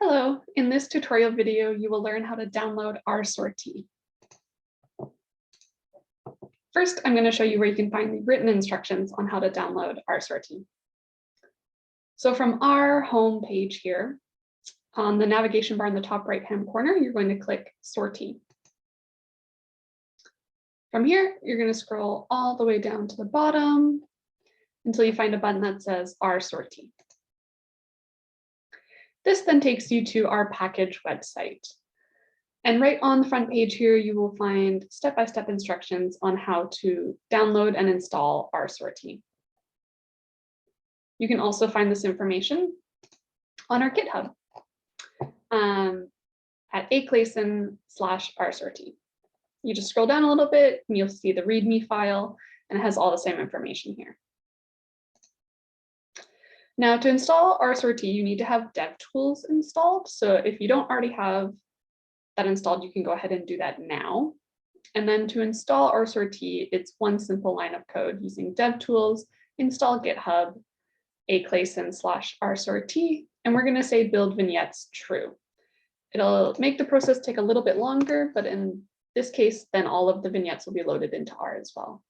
Hello, in this tutorial video, you will learn how to download rsortie. First, I'm going to show you where you can find the written instructions on how to download rsortie. So from our home page here, on the navigation bar in the top right-hand corner, you're going to click Sortie. From here, you're going to scroll all the way down to the bottom until you find a button that says rsortie. This then takes you to our package website. And right on the front page here, you will find step-by-step instructions on how to download and install rsortie. You can also find this information on our GitHub at aclason/rsortie. You just scroll down a little bit and you'll see the README file, and it has all the same information here. Now, to install rsortie, you need to have devtools installed. So if you don't already have that installed, you can go ahead and do that now. And then to install rsortie, it's one simple line of code using devtools, install GitHub, aclason/rsortie, and we're going to say build vignettes true. It'll make the process take a little bit longer, but in this case, then all of the vignettes will be loaded into R as well.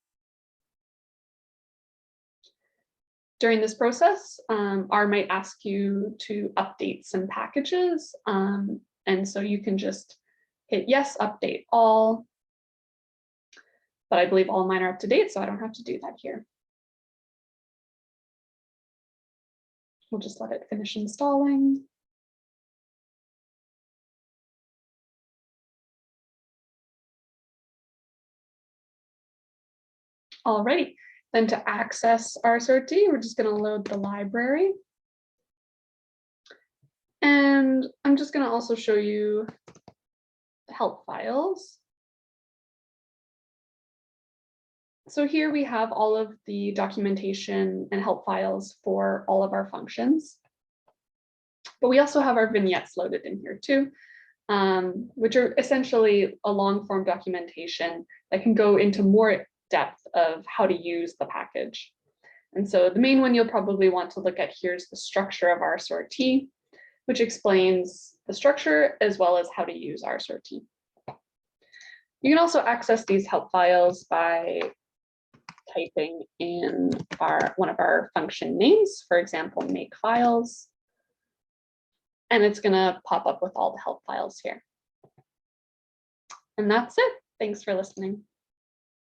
During this process, R might ask you to update some packages. And so you can just hit yes, update all. But I believe all mine are up to date, so I don't have to do that here. We'll just let it finish installing. Alrighty, then to access rsortie, we're just going to load the library. And I'm just going to also show you the help files. So here we have all of the documentation and help files for all of our functions. But we also have our vignettes loaded in here too, which are essentially a long form documentation that can go into more depth of how to use the package. And so the main one you'll probably want to look at here is the structure of rsortie, which explains the structure as well as how to use rsortie. You can also access these help files by typing in one of our function names, for example, make files, and it's going to pop up with all the help files here. And that's it. Thanks for listening.